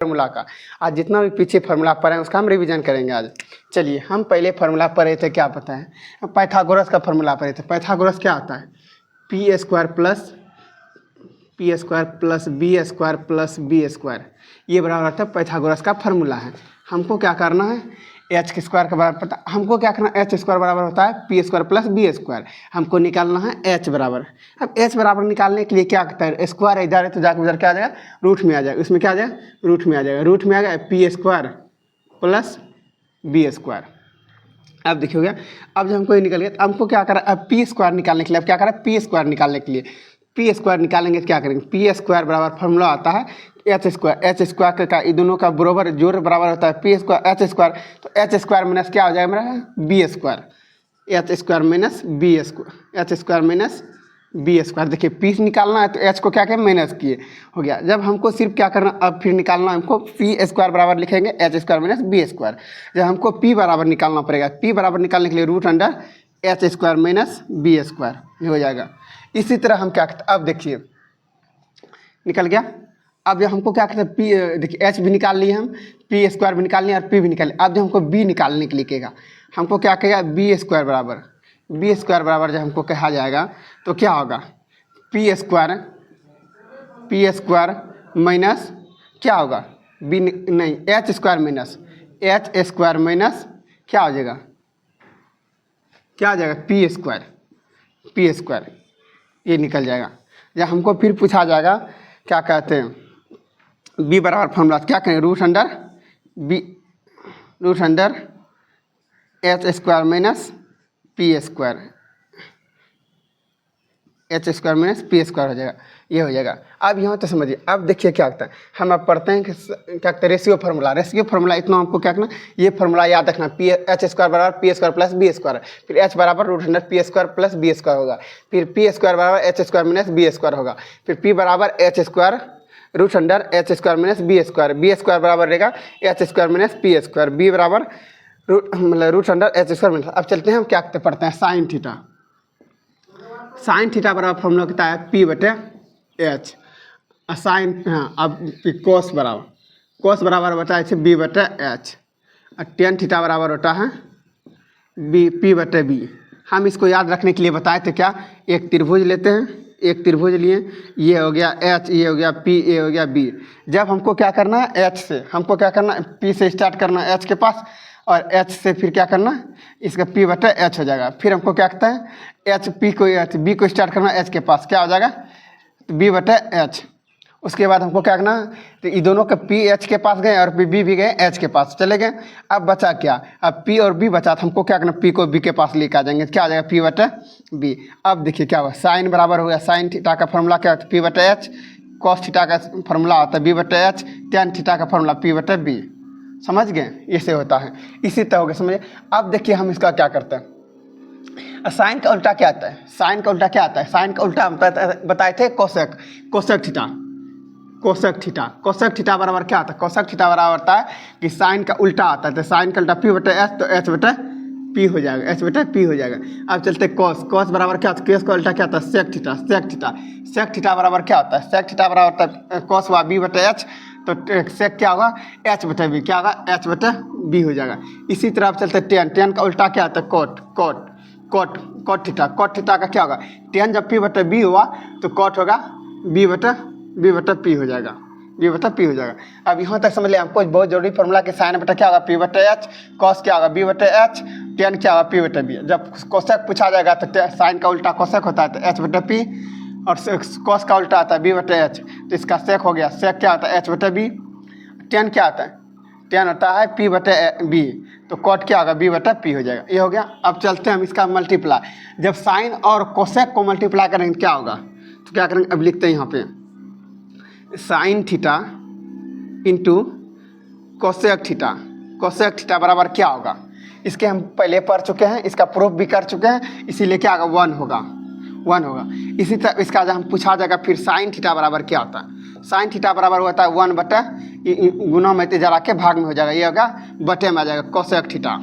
Formula का। आज जितना भी पीछे फार्मूला पढ़े हैं उसका हम रिवीजन करेंगे आज। चलिए हम पहले फार्मूला पढ़े थे, क्या पता है, पाइथागोरस का फार्मूला पढ़े थे। पाइथागोरस क्या होता है, P square plus B square, ये बराबर होता है पाइथागोरस का फार्मूला है। हमको क्या करना है, एच के स्क्वायर का बराबर पता, हमको क्या करना है, एच स्क्वायर बराबर होता है P square plus B square. हमको निकालना है एच बराबर। अब एच बराबर निकालने के लिए क्या करता है, स्क्वायर इधर है तो जाकर उधर क्या आ जाएगा, रूट में आ जाएगा। उसमें क्या आ जाएगा, रूट में आ जाएगा। रूट में आ गया P square plus B square. अब देखिए गया, अब जब हमको ये निकल गया, हमको क्या करा, अब पी स्क्वायर निकालने के लिए, अब क्या करा, पी स्क्वायर निकालने के लिए पी स्क्वायर निकालेंगे तो क्या करेंगे, पी स्क्वायर बराबर फॉर्मूला आता है एच स्क्वायर का इन दोनों का बराबर जोड़ बराबर होता है पी स्क्वायर एच स्क्वायर। तो एच स्क्वायर माइनस क्या हो जाएगा मेरा, B square. H square minus B square. देखिए पी निकालना है तो एच को क्या किया, माइनस किए, हो गया। जब हमको सिर्फ क्या करना, अब फिर निकालना हमको पी स्क्वायर बराबर लिखेंगे H square minus B square. जब हमको पी बराबर निकालना पड़ेगा, पी बराबर निकालने के लिए root under H square minus B square हो जाएगा। इसी तरह हम क्या करते, अब देखिए निकल गया। अब हमको क्या करते हैं, पी देखिए एच भी निकाल लिए हम, पी स्क्वायर भी निकाल लिए और पी भी निकाल लिए। अब जब हमको बी निकालने के लिए कहेगा, हमको क्या कहेगा, बी स्क्वायर बराबर जब हमको कहा जाएगा तो क्या होगा, पी स्क्वायर माइनस क्या होगा, बी नहीं, एच स्क्वायर माइनस क्या हो जाएगा, पी स्क्वायर ये निकल जाएगा। जब हमको फिर पूछा जाएगा क्या कहते हैं, बी बराबर फॉर्मूला क्या करें, root under H square minus P square, H square minus P square हो जाएगा, ये हो जाएगा। अब यहाँ तो समझिए, अब देखिए क्या होता है, हम अब पढ़ते हैं कि क्या कहते हैं, रेशियो फार्मूला। इतना हमको क्या करना, ये फार्मूला याद रखना, पी एच स्क्वायर बराबर P square plus B square, फिर एच बराबर root under P square plus B square होगा, फिर पी स्क्वायर बराबर H square minus B square होगा, फिर पी बराबर H square root under H square minus B square बराबर रहेगा H square minus P square, B बराबर root under H square minus. अब चलते हैं हम क्या पढ़ते हैं, साइन थीटा बराबर फॉर्मूला कितना है, पी बटे एच। साइन, हाँ, अब कोस बराबर होता है बी बटे एच। और टेन थीटा बराबर होता है पी बटे बी। हम इसको याद रखने के लिए बताए थे क्या, एक त्रिभुज लेते हैं, एक त्रिभुज लिए, ये हो गया एच, ये हो गया पी, ये हो गया बी। जब हमको क्या करना है, एच से हमको क्या करना है, पी से स्टार्ट करना है एच के पास, और एच से फिर क्या करना, इसका पी बटे एच हो जाएगा। फिर हमको क्या कहता है, एच पी को एच बी को स्टार्ट करना एच के पास, क्या हो जाएगा, बी बटे एच। उसके बाद हमको क्या करना, तो ये दोनों के पी एच के पास गए और बी भी गए एच के पास चले गए। अब बचा क्या, अब पी और बी बचा, तो हमको क्या करना, पी को बी के पास लेकर आ जाएंगे, क्या आ जाएगा, पी बटे बी। अब देखिए क्या हुआ, साइन बराबर हो गया, साइन थीटा का फॉर्मूला क्या होता है, पी बटे एच। कॉस थीटा का फॉर्मूला होता है बी बटे एच। टेन थीटा का फॉर्मूला पी बटे बी। समझ गए, ऐसे होता है, इसी तरह हो गया, समझे। अब देखिए हम इसका क्या करते हैं, साइन का उल्टा क्या आता है, साइन का उल्टा हम बताए थे कोसेक थीटा बराबर क्या आता है, कोसेक थीटा बराबर होता है कि साइन का उल्टा आता है, तो साइन का उल्टा पी बटे एच, तो एच बटे पी हो जाएगा, अब चलते कोस बराबर क्या होता है, कोस का उल्टा क्या होता है, सेक थीटा बराबर क्या होता है, सेक थीटा बराबर होता है कोस हुआ बी बटे एच, तो सेक क्या होगा, एच बटे बी, क्या होगा, एच बटे बी हो जाएगा। इसी तरह चलते टेन का उल्टा क्या होता है, कोट थीटा का क्या होगा, टेन जब पी बटे बी हुआ तो कोट होगा बी बटे पी हो जाएगा, अब यहाँ तक समझ लिया। हमको बहुत जरूरी फॉर्मूला कि साइन बटा क्या होगा, पी बटे एच, कॉस क्या होगा, बी बटे एच, टेन क्या होगा, पी बटे बी। जब कोसेक पूछा जाएगा तो साइन का उल्टा कोसेक होता है, तो एच बटे पी, और कॉस का उल्टा आता है बी बटे एच, तो इसका सेक हो गया, सेक क्या होता है, एच बटे बी। टेन क्या आता है, टेन होता है पी बटे बी, तो कॉट क्या होगा, बी बटे पी हो जाएगा, ये हो गया। अब चलते हैं हम इसका मल्टीप्लाई, जब साइन और कोसेक को मल्टीप्लाई करेंगे क्या होगा, तो क्या करेंगे, अब लिखते हैं यहाँ पे sine theta into cosec theta बराबर क्या होगा, इसके हम पहले पढ़ चुके हैं, इसका प्रूफ भी कर चुके हैं, इसीलिए क्या होगा, वन होगा। इसी तरह इसका जब हम पूछा जाएगा फिर साइन थीटा बराबर क्या होता है, साइन थीटा बराबर होता है 1 बटे गुना में जरा के भाग में हो जाएगा, ये होगा बटे में आ जाएगा कोसेक थीटा।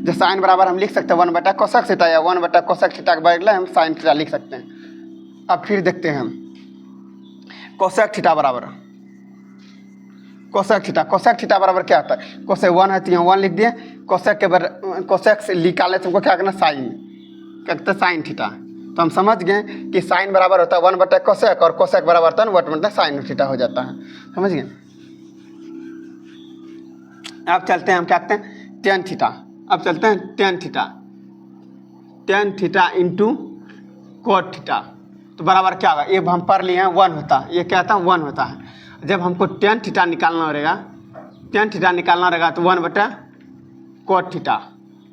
जो साइन बराबर हम लिख सकते हैं 1 बटा कोसेक थीटा, या 1 बटा कोसेक थीटा के बदले हम साइन थीटा लिख सकते हैं। अब फिर देखते हैं हम कोसेक थीटा बराबर कोसेक थीटा। कोसेक थीटा बराबर क्या होता है, कोसेक 1 है तो यहाँ 1 लिख दिए, कोसेक के कोसेक से निकाले तुमको क्या करना, साइन, क्या कहते हैं साइन थीटा। तो हम समझ गए कि साइन बराबर होता है 1/कोसेक और कोसेक बराबर होता है 1/साइन थीटा हो जाता है, समझ गए। अब चलते हैं हम क्या कहते हैं टेन थीटा। अब चलते हैं tan theta, tan theta into cot theta. तो बराबर क्या होगा, ये हम पढ़ लिए हैं 1 होता है, ये क्या होता है 1 होता है। जब हमको टेन थीटा निकालना रहेगा, टेन थीटा निकालना रहेगा तो 1/कोट थीटा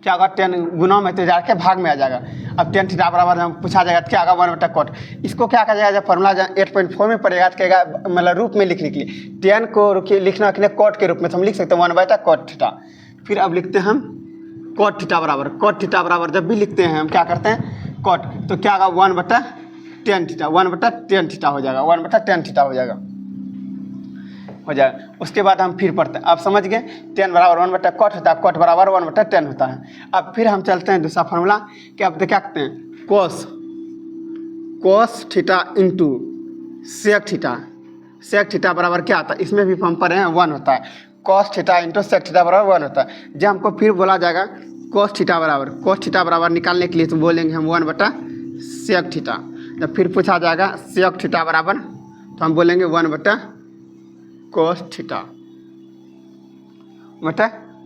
क्या होगा, 10 गुना में तो जाके भाग में आ जाएगा। अब टेन थीटा बराबर हम पूछा जाएगा तो क्या होगा 1/कोट। इसको क्या कहा जाएगा, जब फॉर्मूला 8.4 में पड़ेगा तो कहेगा मतलब रूप में लिखने के लिए, 10 को लिखना के लिए कोट के रूप में तो हम लिख सकते हैं 1/कोट थीटा। फिर अब लिखते हैं हम कोट थीटा बराबर, कोट थीटा बराबर जब भी लिखते हैं हम क्या करते हैं कोट, तो क्या होगा 1/10 थीटा, 1/10 थीटा हो जाएगा, 1/10 थीटा हो जाएगा। उसके बाद हम फिर पढ़ते हैं, आप समझ गए 10 बराबर 1/कोट होता है, कोट बराबर 1/10 होता है। अब फिर हम चलते हैं दूसरा फार्मूला कि अब क्या कहते हैं cos theta into sec theta. Sec theta बराबर क्या होता है, इसमें भी हम पढ़े हैं 1 होता है, cos theta into sec theta बराबर 1 होता है। जब हमको फिर बोला जाएगा कोस थीटा बराबर निकालने के लिए तो बोलेंगे हम 1/सेक थीटा। जब फिर पूछा जाएगा सेक थीटा बराबर तो हम बोलेंगे 1/कोस थीटा,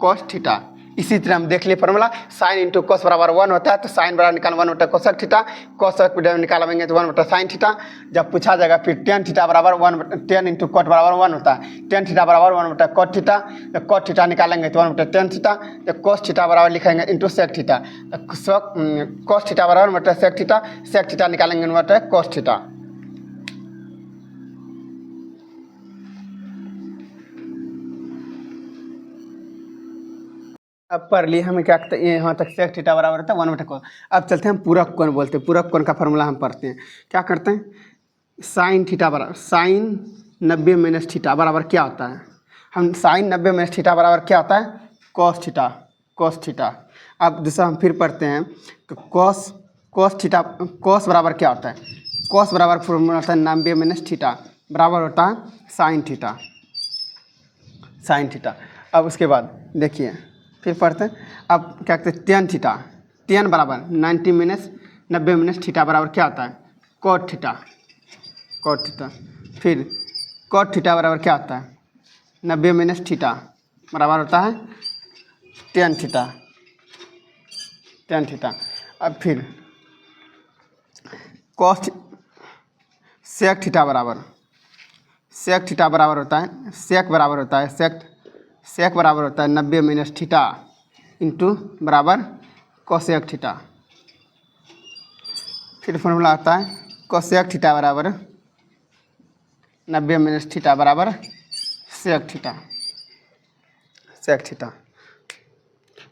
कोस थीटा। इसी तरह हम देख लिए फॉर्मूला, साइन इंटू कोस बराबर 1 होता है, तो साइन बराबर निकाल 1/कोसेक थीटा, कोसेक निकालेंगे तो 1/साइन थीटा। जब पूछा जाएगा फिर टेन थीटा बराबर 10 इंटू कोट बराबर 1 होता है, टेन थीटा बराबर 1/कोट थीटा। जब कोट थीटा निकालेंगे तो 1/10 थीटा। जब कोस थीटा बराबर लिखेंगे into sec theta, cos theta बराबर 1/सेक थीटा, सेक थीटा निकालेंगे 1/कोस थीटा। अब पढ़ लिए हमें क्या कहते हैं, यहाँ तक सेक थीटा बराबर होता है 1/कोस। अब चलते हैं हम पूरक कोण बोलते हैं, पूरक कोण का फॉर्मूला हम पढ़ते हैं। क्या करते हैं, साइन थीटा बराबर साइन 90 माइनस थीटा बराबर क्या होता है, हम साइन 90 माइनस थीटा बराबर क्या होता है कोस थीटा, कोस थीटा। अब दूसरा हम फिर पढ़ते हैं तो कोस थीटा, कोस बराबर क्या होता है, कोस बराबर फॉर्मूला होता है 90 माइनस थीटा बराबर होता है साइन थीटा, साइन थीटा। अब उसके बाद देखिए फिर पढ़ते हैं, अब क्या कहते हैं टेन थीटा, टेन बराबर 90 माइनस 90 माइनस थीटा बराबर क्या होता है कोट थीटा, कोट थीटा। फिर कोट थीटा बराबर क्या होता है 90 माइनस थीटा बराबर होता है टेन थीटा, टेन थीटा। अब फिर कोस सेक थीटा बराबर, सेक थीटा बराबर होता है, सेक बराबर होता है सेक बराबर होता है 90 माइनस थीटा इंटू बराबर कोसेक थीटा। फिर फॉर्मूला आता है कोसेक थीटा बराबर 90 माइनस थीटा बराबर सेक थीटा, सेक थीटा।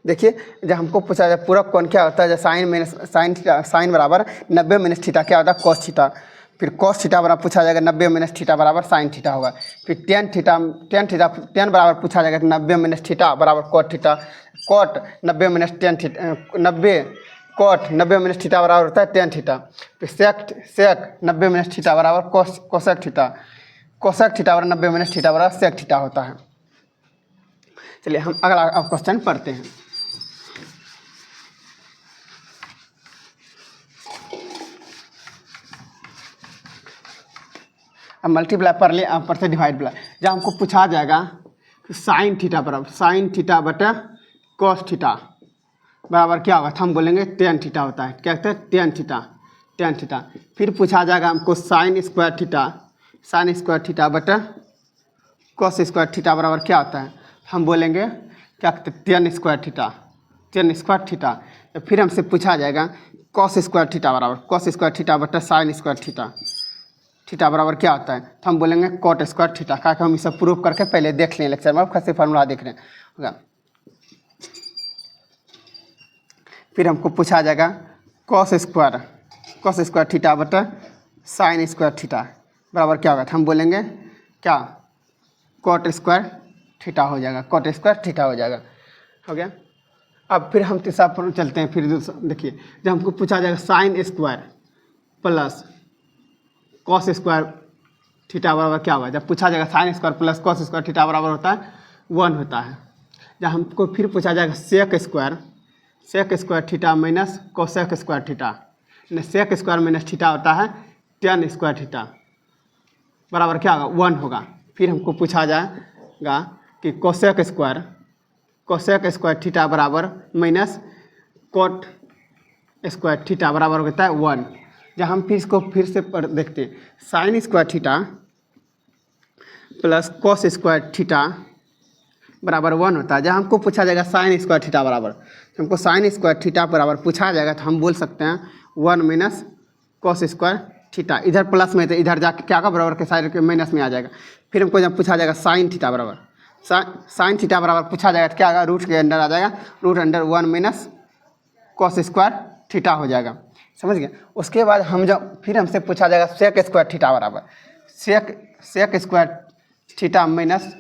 देखिए जब हमको पूछा जाए पूरक कोण क्या होता है, जब साइन थीटा, साइन बराबर 90 माइनस थीटा क्या होता है कोस थीटा। फिर कोस थीटा बराबर पूछा जाएगा 90 माइनस थीटा बराबर साइन थीटा होगा। फिर टेन बराबर पूछा जाएगा 90 माइनस थीटा बराबर cot theta, cot 90 minus 10 theta, 90 cot 90 minus theta बराबर होता है 10 थीटा। फिर सेक 90 माइनस थीटा बराबर कोसेक थीटा, कोसेक थीटा बराबर 90 माइनस थीटा बराबर सेक थीटा होता है। चलिए हम अगला क्वेश्चन पढ़ते हैं। अब मल्टीप्लाई पढ़ लिए, अब पढ़ते डिवाइड प्लाई। जब हमको पूछा जाएगा साइन थीटा बराबर साइन थीटा बटा कोस थीटा बराबर क्या होगा, तो हम बोलेंगे टेन थीटा होता है, क्या कहते हैं टेन थीटा, टेन थीटा। फिर पूछा जाएगा हमको साइन स्क्वायर थीटा बटा कोस स्क्वायर थीटा बराबर क्या होता है, हम बोलेंगे क्या कहते हैं टेन स्क्वायर थीटा। तो फिर हमसे पूछा जाएगा कोस स्क्वायर थीटा बटा साइन स्क्वायर थीटा बराबर क्या होता है, तो हम बोलेंगे कोट स्क्वायर थीटा। क्या हम इसे प्रूफ करके पहले देख लें लेक्चर में, कैसे फार्मूला देख रहे हैं होगा। फिर हमको पूछा जाएगा कोस स्क्वायर थीटा बटा साइन स्क्वायर थीटा बराबर क्या होगा, तो हम बोलेंगे क्या कोट स्क्वायर थीटा हो जाएगा, कोट स्क्वायर थीटा हो जाएगा, हो गया। अब फिर हम तीसरा पर चलते हैं। फिर देखिए जब हमको पूछा जाएगा sine square plus cos square theta बराबर क्या होगा, जब पूछा जाएगा sine square plus cos square theta बराबर होता है 1 होता है। जब हमको फिर पूछा जाएगा sec square theta minus cosec square theta, sec square minus theta होता है टेन स्क्वायर थीटा बराबर क्या होगा 1 होगा। फिर हमको पूछा जाएगा कि कोसेक स्क्वायर थीटा बराबर माइनस कोट स्क्वायर थीटा बराबर होता है 1। जब हम फिर इसको फिर से देखते हैं, sine square theta plus cos square theta बराबर 1 होता है। जब हमको पूछा जाएगा साइन स्क्वायर थीटा बराबर, हमको साइन स्क्वायर थीटा बराबर पूछा जाएगा तो हम बोल सकते हैं 1 माइनस कॉस स्क्वायर थीटा, इधर प्लस में तो इधर जाके क्या का बराबर के साइड के माइनस में आ जाएगा। फिर हमको जब पूछा जाएगा साइन थीटा बराबर, साइन थीटा बराबर पूछा जाएगा तो क्या आएगा, रूट के अंदर आ जाएगा, root under 1 minus cos square theta हो जाएगा, समझ गए। उसके बाद हम जब फिर हमसे पूछा जाएगा सेक स्क्वायर थीटा बराबर sec square theta minus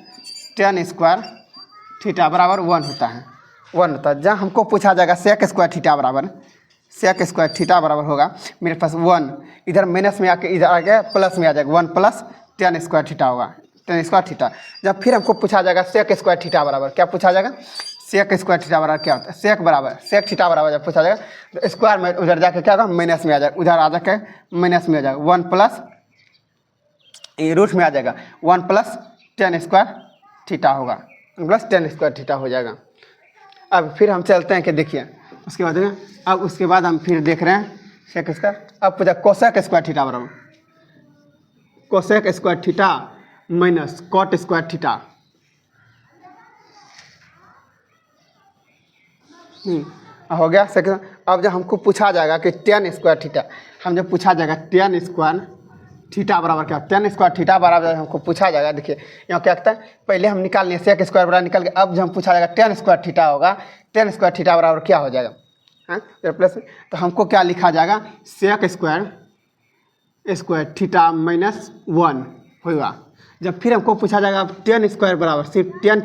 tan square theta बराबर 1 होता है 1 होता है। जहाँ हमको पूछा जाएगा सेक स्क्वायर थीटा बराबर होगा मेरे पास 1, इधर माइनस में आके इधर आके प्लस में आ जाएगा 1 प्लस टेन स्क्वायर थीटा होगा, टेन स्क्वायर थीटा। जब फिर हमको पूछा जाएगा सेक स्क्वायर थीटा बराबर, क्या पूछा जाएगा, सेक स्क्वायर थीटा बराबर क्या होता है, सेक थीटा बराबर जब पूछा जाएगा तो स्क्वायर में उधर जाके क्या होगा, माइनस में आ जाएगा, उधर आ जाके माइनस में आ जाएगा 1 प्लस रूट में आ जाएगा 1 प्लस टेन स्क्वायर थीटा होगा, प्लस टेन स्क्वायर थीटा हो जाएगा। अब फिर हम चलते हैं कि देखिए उसके बाद हम फिर देख रहे हैं सेक स्क्वायर। अब पूछा कोसेक स्क्वायर थीटा बराबर cosec square theta minus cot square theta, हो गया सेकंड। अब जब हमको पूछा जाएगा कि टेन स्क्वायर थीटा, हम जब पूछा जाएगा टेन स्क्वायर थीटा बराबर क्या, टेन स्क्वायर थीटा बराबर हमको पूछा जाएगा, देखिए यहाँ क्या कहता है, पहले हम निकाल लिए सेक स्क्वायर बराबर निकाल के, अब जब हम पूछा जाएगा टेन स्क्वायर थीटा होगा, टेन स्क्वायर थीटा बराबर क्या हो जाएगा, हाँ प्लस, तो हमको क्या लिखा जाएगा, सेक स्क्वायर थीटा माइनस 1 होगा। जब फिर हमको पूछा जाएगा टेन स्क्वायर बराबर सिर्फ टेन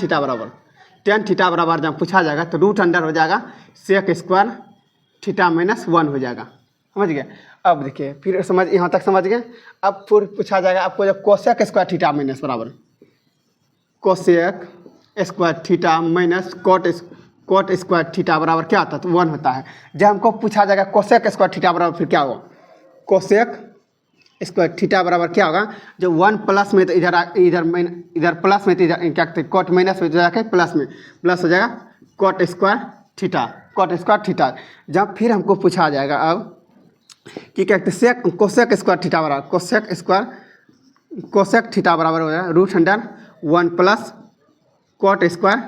थीटा बराबर जब पूछा जाएगा तो रूट अंडर हो जाएगा सेक स्क्वायर थीटा माइनस 1 हो जाएगा, समझ गए। अब देखिए फिर यहाँ तक समझ गए। अब फिर पूछा जाएगा आपको जब कोसेक स्क्वायर थीटा माइनस बराबर cosec square theta minus cot square theta बराबर क्या होता है, तो 1 होता है। जब हमको पूछा जाएगा कोसेक स्क्वायर थीटा बराबर फिर क्या होगा, कोसेक स्क्वायर थीटा बराबर क्या होगा, जो 1 प्लस में तो इधर प्लस में तो इधर क्या कहते हैं कोट माइनस में तो जाके प्लस हो जाएगा कोट स्क्वायर थीटा। जब फिर हमको पूछा जाएगा अब कि क्या कहते हैं कोसेक स्क्वायर थीटा बराबर कोसेक थीटा बराबर हो जाएगा root under 1 plus cot square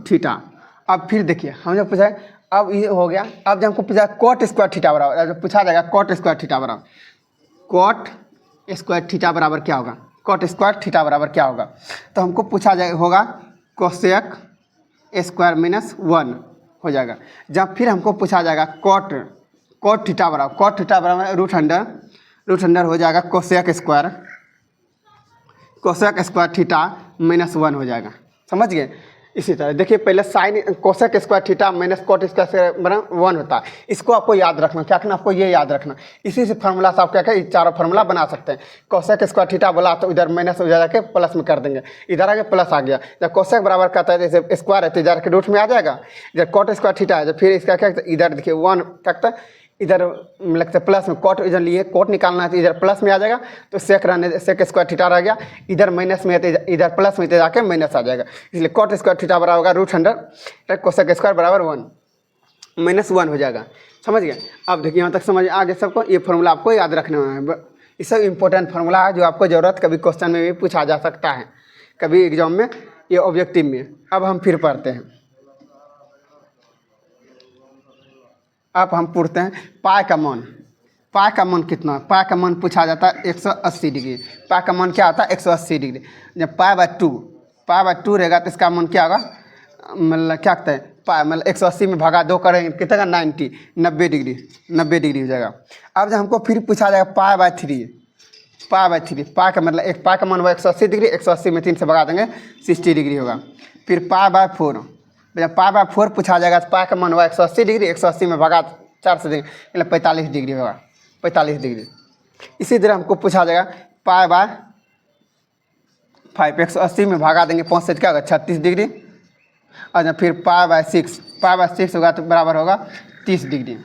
theta. अब फिर देखिए हम जब पूछा, अब ये हो गया। अब जब हमको पूछा कोट स्क्वायर थीटा बराबर, जब पूछा जाएगा कोट स्क्वायर थीटा बराबर क्या होगा, कोट स्क्वायर थीटा बराबर क्या होगा, तो हमको पूछा जाएगा होगा कोसेक स्क्वायर माइनस 1 हो जाएगा। जब फिर हमको पूछा जाएगा कोट थीटा बराबर रूट अंडर हो जाएगा कोसेक स्क्वायर थीटा माइनस 1 हो जाएगा, समझ गए। इसी तरह देखिए पहले sine cosec square theta minus cot square बराबर 1 होता है, इसको आपको याद रखना, क्या करना आपको ये याद रखना। इसी से फार्मूला से आप क्या करें, चारों फार्मूला बना सकते हैं। कोसेक स्क्वायर थीटा बोला तो इधर माइनस हो जाके प्लस में कर देंगे, इधर आगे प्लस आ गया। जब कोसेक बराबर कहता है जैसे स्क्वायर है तो इधर के रूट में आ जाएगा, जब कोट स्क्वायर थीटा है तो फिर इसका क्या इधर देखिए 1 क्या कहता है, इधर लगता है प्लस में कोट, इधर लिए कोट निकालना है तो इधर प्लस में आ जाएगा, तो सेक स्क्वायर थीटा रह गया, इधर माइनस में तो इधर प्लस में तो जाके माइनस आ जाएगा, इसलिए कोट स्क्वायर थीटा बराबर होगा रूट अंडर कोसेक स्क्वायर बराबर 1 माइनस 1 हो जाएगा, समझ गए। अब देखिए यहाँ तक समझ आगे सबको, ये फार्मूला आपको याद रखना है। ये सब इंपॉर्टेंट फार्मूला है जो आपको ज़रूरत कभी क्वेश्चन में भी पूछा जा सकता है, कभी एग्जाम में, ये ऑब्जेक्टिव में। अब हम फिर पढ़ते हैं, अब हम पूछते हैं पाई का मान कितना, पाई का मान पूछा जाता है 180 डिग्री। पाई का मान क्या आता है 180 डिग्री। जब पाई बाय टू रहेगा तो इसका मान क्या होगा, मतलब क्या कहते हैं पाई मतलब 180 में भागा 2 करेंगे कितना का 90 डिग्री हो जाएगा। अब जब हमको फिर पूछा जाएगा पाई बाय थ्री, पाई का मतलब एक पाई का मान हुआ 180 डिग्री, 180 में 3 से भगा देंगे 60 डिग्री होगा। फिर पाई बाय 4, जब पाई बाय 4 पूछा जाएगा तो पाई का मान हुआ 180 डिग्री, 180 में भगा 4 से देंगे मतलब 45 डिग्री होगा, 45 डिग्री। इसी तरह हमको पूछा जाएगा पाई बाय 5 180 में भागा देंगे 5 से क्या होगा 36 डिग्री। और फिर पाई बाय 6 होगा तो बराबर होगा 30 डिग्री।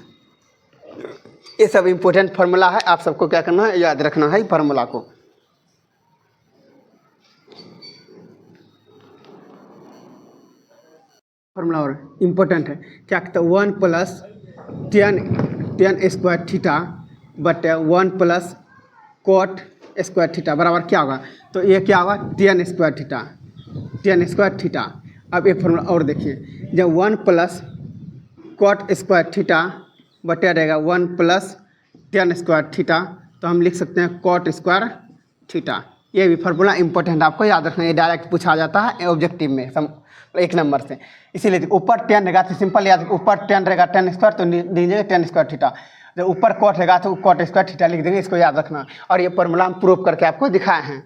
ये सब इम्पोर्टेंट फार्मूला है, आप सबको क्या करना है, याद रखना है फार्मूला को। फार्मूला और इम्पोर्टेंट है क्या कहते हैं, 1 प्लस टेन स्क्वायर थीटा बटे 1 प्लस कोट स्क्वायर थीटा बराबर क्या होगा, तो ये क्या होगा 10 स्क्वायर थीटा। अब एक फार्मूला और देखिए, जब 1 प्लस कोट स्क्वायर थीटा बटे रहेगा 1 प्लस 10 स्क्वायर थीटा, तो हम लिख सकते हैं कोट स्क्वायर थीटा। ये भी फार्मूला इंपॉर्टेंट, आपको याद रखना है, ये डायरेक्ट पूछा जाता है ऑब्जेक्टिव में 1 नंबर से। इसीलिए ऊपर 10 रहेगा तो सिंपल याद, ऊपर 10 रहेगा 10 स्क्वायर तो लिख देंगे 10 स्क्वायर थीटा, जब ऊपर कोट रहेगा तो कोट स्क्वायर थीटा लिख देंगे, इसको याद रखना। और ये फार्मूला हम प्रूव करके आपको दिखाए हैं।